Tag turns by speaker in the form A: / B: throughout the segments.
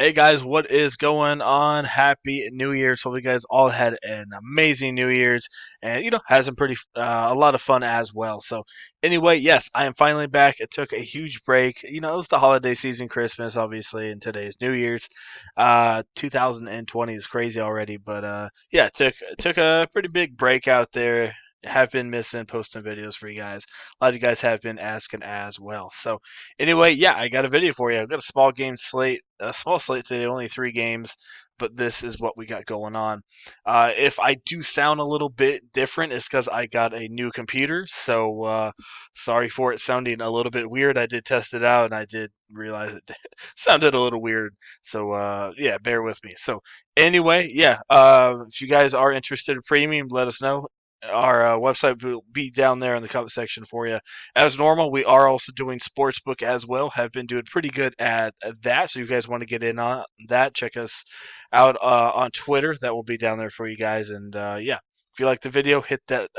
A: Hey guys, what is going on? Happy New Year's! Hope you guys all had an amazing New Year's, and had some pretty a lot of fun as well. So anyway, yes, I am finally back. It took a huge break. It was the holiday season, Christmas, obviously, and today's New Year's. 2020 is crazy already, but yeah, it took a pretty big break out there. Have been missing posting videos for you guys. A lot of you guys have been asking as well. So anyway, yeah, I got a video for you. I've got a small slate today, only 3 games, but this is what we got going on. If I do sound a little bit different, it's because I got a new computer, so sorry for it sounding a little bit weird. I did test it out, and I did realize it sounded a little weird, so yeah, bear with me. So anyway, yeah, if you guys are interested in premium, let us know. Our website will be down there in the comment section for you. As normal, we are also doing sportsbook as well. Have been doing pretty good at that. So if you guys want to get in on that, check us out on Twitter. That will be down there for you guys. And yeah, if you like the video, hit that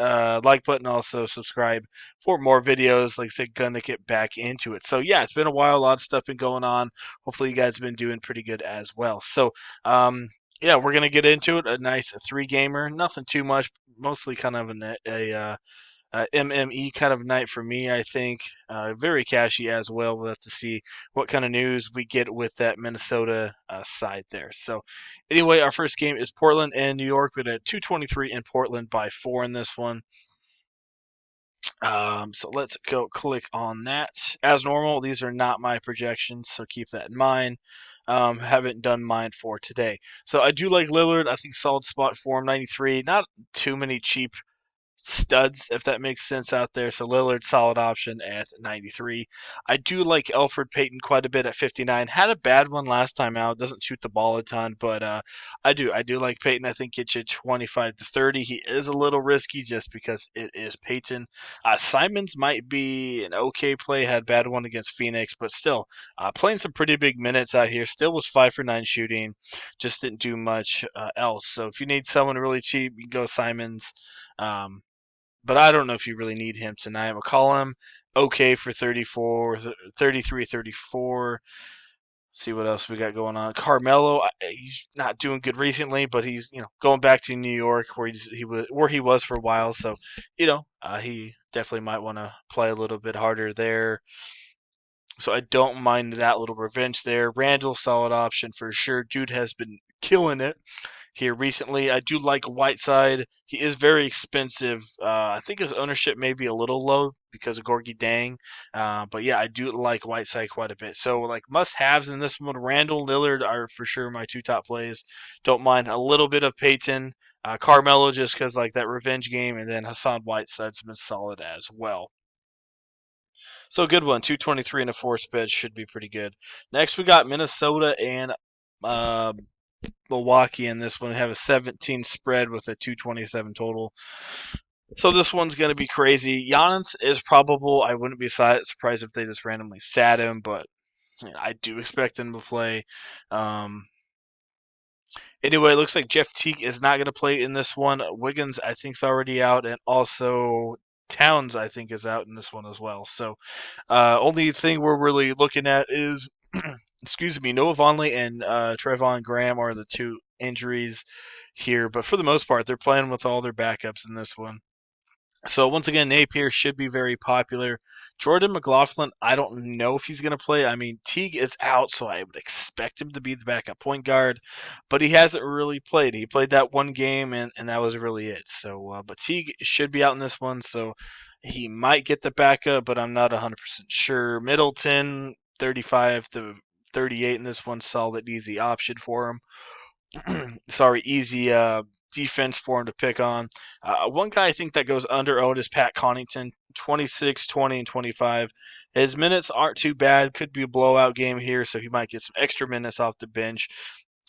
A: like button. Also subscribe for more videos. Like I said, gonna get back into it. So yeah, it's been a while. A lot of stuff been going on. Hopefully you guys have been doing pretty good as well. So yeah, we're gonna get into it. A nice 3 gamer. Nothing too much. Mostly kind of a MME kind of night for me, I think. Very cashy as well. We'll have to see what kind of news we get with that Minnesota side there. So, anyway, our first game is Portland and New York. We had 223 in Portland by 4 in this one. So let's go click on that. As normal, these are not my projections, so keep that in mind. Haven't done mine for today. So I do like Lillard. I think solid spot for him, 93. Not too many cheap studs, if that makes sense out there. So Lillard, solid option at 93. I do like Elfrid Payton quite a bit at 59. Had a bad one last time out. Doesn't shoot the ball a ton, but I do like Payton. I think get you 25 to 30. He is a little risky just because it is Payton. Simons might be an okay play. Had a bad one against Phoenix, but still playing some pretty big minutes out here. Still was 5 for 9 shooting. Just didn't do much else. So if you need someone really cheap, you can go Simons. Um, but I don't know if you really need him tonight. McCollum, okay for 34, 33, 34. See what else we got going on. Carmelo, he's not doing good recently, but he's going back to New York where he was for a while. So he definitely might want to play a little bit harder there. So I don't mind that little revenge there. Randall, solid option for sure. Dude has been killing it here recently. I do like Whiteside. He is very expensive. I think his ownership may be a little low because of Gorgie Dang. But yeah, I do like Whiteside quite a bit. So like must-haves in this one, Randall, Lillard are for sure my 2 top plays. Don't mind a little bit of Peyton. Carmelo just because like that revenge game, and then Hassan Whiteside's been solid as well. So a good one, 223 and a 4 sped should be pretty good. Next we got Minnesota and uh, Milwaukee in this one. We have a 17 spread with a 227 total. So this one's going to be crazy. Giannis is probable. I wouldn't be surprised if they just randomly sat him, but I do expect him to play. Um, anyway, it looks like Jeff Teague is not going to play in this one. Wiggins, I think, is already out, and also Towns, I think, is out in this one as well. So only thing we're really looking at is, excuse me, Noah Vonleh and Trevon Graham are the 2 injuries here. But for the most part, they're playing with all their backups in this one. So once again, Napier should be very popular. Jordan McLaughlin, I don't know if he's going to play. I mean, Teague is out, so I would expect him to be the backup point guard, but he hasn't really played. He played that 1 game, and that was really it. So, but Teague should be out in this one, so he might get the backup, but I'm not 100% sure. Middleton, 35 to 38 in this one, solid, easy option for him. Sorry, easy defense for him to pick on. One guy I think that goes under is Pat Connaughton, 26, 20, and 25. His minutes aren't too bad. Could be a blowout game here, so he might get some extra minutes off the bench.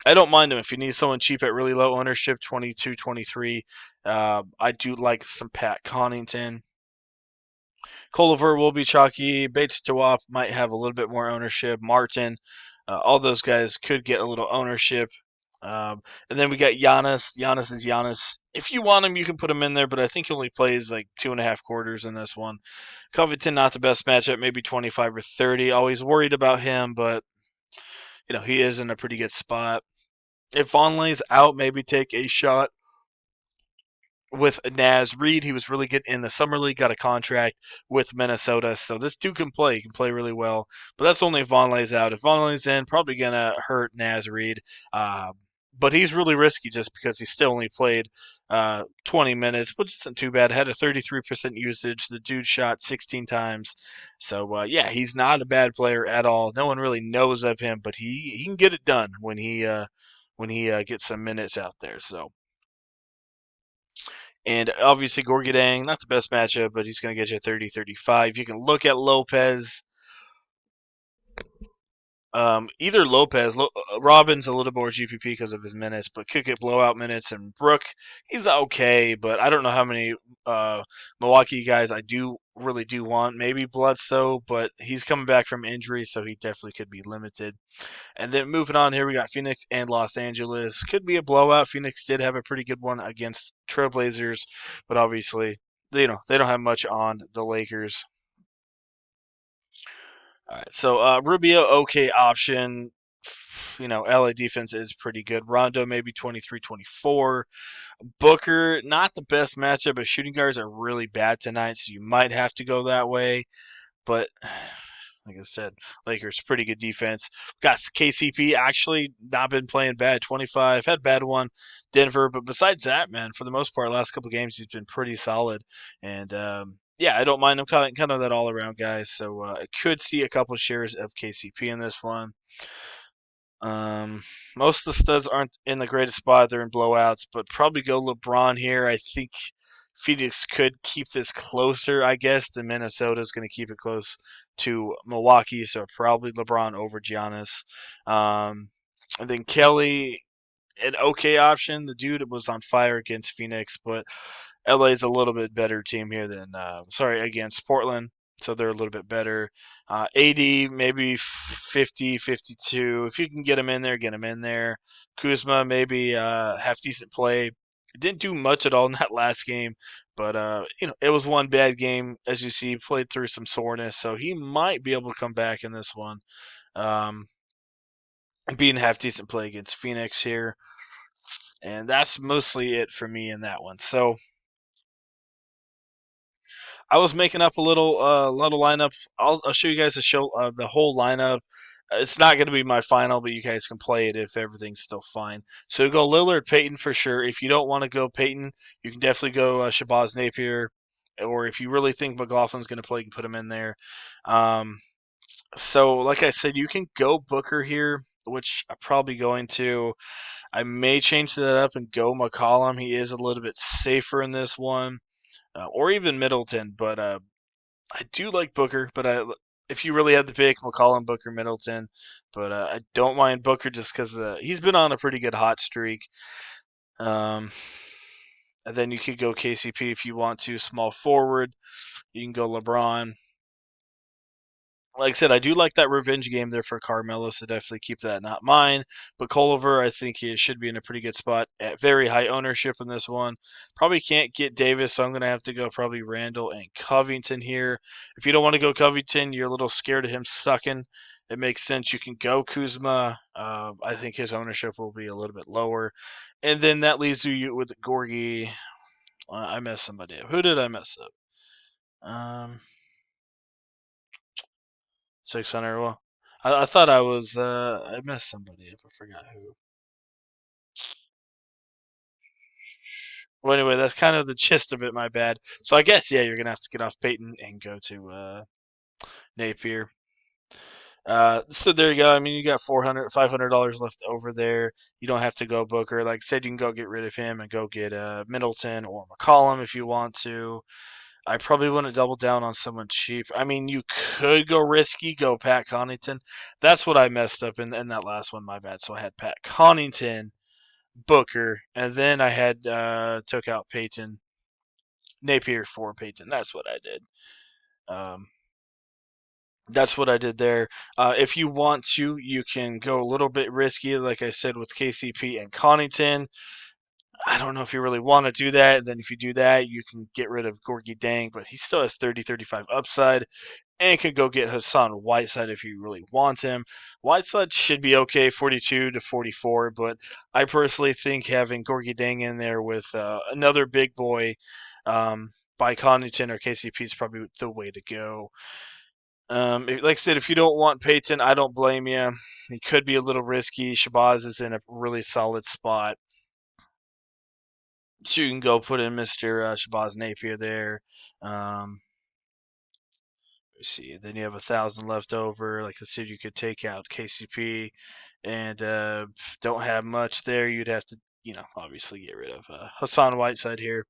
A: I don't mind him if you need someone cheap at really low ownership, 22, 23. I do like some Pat Connaughton. Culliver will be chalky. Bates Dewap might have a little bit more ownership. Martin, all those guys could get a little ownership. And then we got Giannis. Giannis is Giannis. If you want him, you can put him in there, but I think he only plays like 2.5 quarters in this one. Covington, not the best matchup, maybe 25 or 30. Always worried about him, but he is in a pretty good spot. If Vonleh's out, maybe take a shot with Naz Reid. He was really good in the summer league, got a contract with Minnesota, so this dude can play. He can play really well, but that's only if Vonleh's out. If Vonleh's in, probably gonna hurt Naz Reid. But he's really risky just because he still only played 20 minutes, which isn't too bad. Had a 33% usage. The dude shot 16 times. So, yeah, he's not a bad player at all. No one really knows of him, but he can get it done when he gets some minutes out there. So, and obviously, Gorgadang, not the best matchup, but he's going to get you 30, 35. You can look at Lopez. Either Lopez, Robin's a little more GPP because of his minutes, but could get blowout minutes. And Brook, he's okay, but I don't know how many Milwaukee guys I really do want. Maybe Bledsoe, but he's coming back from injury, so he definitely could be limited. And then moving on here, we got Phoenix and Los Angeles. Could be a blowout. Phoenix did have a pretty good one against Trailblazers, but obviously, they don't have much on the Lakers. All right, so Rubio, okay option. LA defense is pretty good. Rondo, maybe 23, 24. Booker, not the best matchup, but shooting guards are really bad tonight, so you might have to go that way. But like I said, Lakers pretty good defense. Got KCP actually not been playing bad. 25 had a bad one, Denver, but besides that, man, for the most part, last couple games he's been pretty solid. And yeah, I don't mind him kind of that all around guy. So I could see a couple shares of KCP in this one. Most of the studs aren't in the greatest spot. They're in blowouts, but probably go LeBron here. I think Phoenix could keep this closer, I guess, than Minnesota is going to keep it close to Milwaukee. So probably LeBron over Giannis. And then Kelly, an okay option. The dude was on fire against Phoenix, but LA is a little bit better team here than against Portland, so they're a little bit better. 80, maybe 50, 52. If you can get him in there, get him in there. Kuzma maybe half decent play. Didn't do much at all in that last game, but it was one bad game as you see. Played through some soreness, so he might be able to come back in this one. Um, being half decent play against Phoenix here, and that's mostly it for me in that one. So I was making up a little lineup. I'll show you guys the whole lineup. It's not going to be my final, but you guys can play it if everything's still fine. So go Lillard, Peyton for sure. If you don't want to go Peyton, you can definitely go Shabazz Napier, or if you really think McLaughlin's going to play, you can put him in there. So like I said, you can go Booker here, which I'm probably going to. I may change that up and go McCollum. He is a little bit safer in this one, or even Middleton, but I do like Booker, but if you really had to pick, McCollum, Booker, Middleton. But I don't mind Booker just because he's been on a pretty good hot streak. Um, and then you could go KCP if you want to, small forward. You can go LeBron. Like I said, I do like that revenge game there for Carmelo, so definitely keep that not mine. But Culver, I think he should be in a pretty good spot at very high ownership in this one. Probably can't get Davis, so I'm going to have to go probably Randall and Covington here. If you don't want to go Covington, you're a little scared of him sucking. It makes sense. You can go Kuzma. I think his ownership will be a little bit lower. And then that leaves you with Gorgie. I messed somebody up. Who did I mess up? 600. Well, I thought I was. I messed somebody up. I forgot who. Well, anyway, that's kind of the gist of it. My bad. So I guess yeah, you're gonna have to get off Peyton and go to Napier. So there you go. I mean, you got $500 left over there. You don't have to go Booker. Like I said, you can go get rid of him and go get Middleton or McCollum if you want to. I probably wouldn't double down on someone cheap. I mean, you could go risky, go Pat Connaughton. That's what I messed up in that last one. My bad. So I had Pat Connaughton, Booker, and then I had took out Peyton Napier for Peyton. That's what I did. Um, that's what I did there. If you want to, you can go a little bit risky, like I said, with KCP and Connaughton. I don't know if you really want to do that. And then if you do that, you can get rid of Gorgie Dang, but he still has 30, 35 upside. and could go get Hassan Whiteside if you really want him. Whiteside should be okay, 42 to 44, but I personally think having Gorgie Dang in there with another big boy by Connaughton or KCP is probably the way to go. Like I said, if you don't want Peyton, I don't blame you. He could be a little risky. Shabazz is in a really solid spot. So you can go put in Mr. Shabazz Napier there. Um, let's see. Then you have 1,000 left over. Like I said, you could take out KCP and don't have much there. You'd have to, obviously get rid of Hassan Whiteside here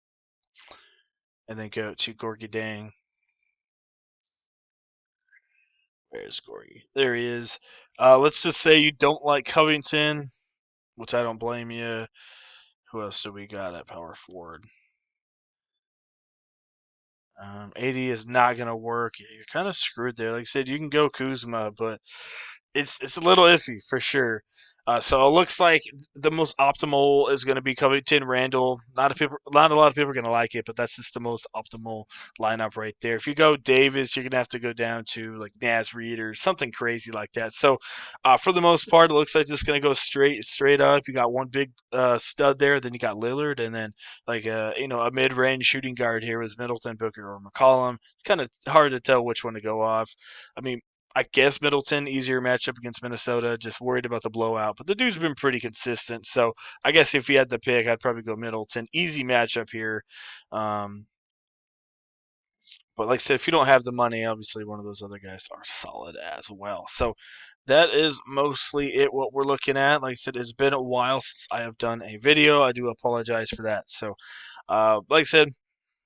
A: and then go to Gorgie Dang. Where's Gorgie? There he is. Let's just say you don't like Covington, which I don't blame you. Who else do we got at power forward? 80 is not going to work. You're kind of screwed there. Like I said, you can go Kuzma, but it's a little iffy for sure. So it looks like the most optimal is going to be Covington, Randall. Not a lot of people are going to like it, but that's just the most optimal lineup right there. If you go Davis, you're going to have to go down to like Naz Reid or something crazy like that. So for the most part, it looks like it's going to go straight up. You got one big stud there, then you got Lillard, and then like a mid-range shooting guard here with Middleton, Booker, or McCollum. It's kind of hard to tell which one to go off. I mean, I guess Middleton, easier matchup against Minnesota, just worried about the blowout. But the dude's been pretty consistent. So I guess if you had to pick, I'd probably go Middleton. Easy matchup here. Um, but like I said, if you don't have the money, obviously one of those other guys are solid as well. So that is mostly it, what we're looking at. Like I said, it's been a while since I have done a video. I do apologize for that. So, like I said,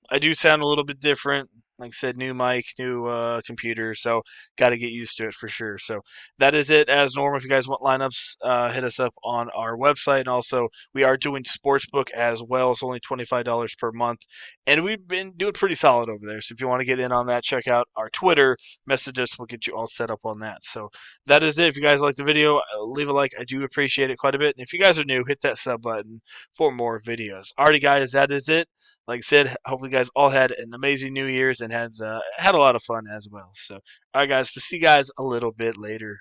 A: I do sound a little bit different. Like I said, new mic, new computer, so got to get used to it for sure. So that is it as normal. If you guys want lineups, hit us up on our website. And also, we are doing Sportsbook as well. It's only $25 per month. And we've been doing pretty solid over there. So if you want to get in on that, check out our Twitter. Message us. We'll get you all set up on that. So that is it. If you guys like the video, leave a like. I do appreciate it quite a bit. And if you guys are new, hit that sub button for more videos. Alrighty, guys, that is it. Like I said, hopefully you guys all had an amazing New Year's and had a lot of fun as well. So, all right, guys, we'll see you guys a little bit later.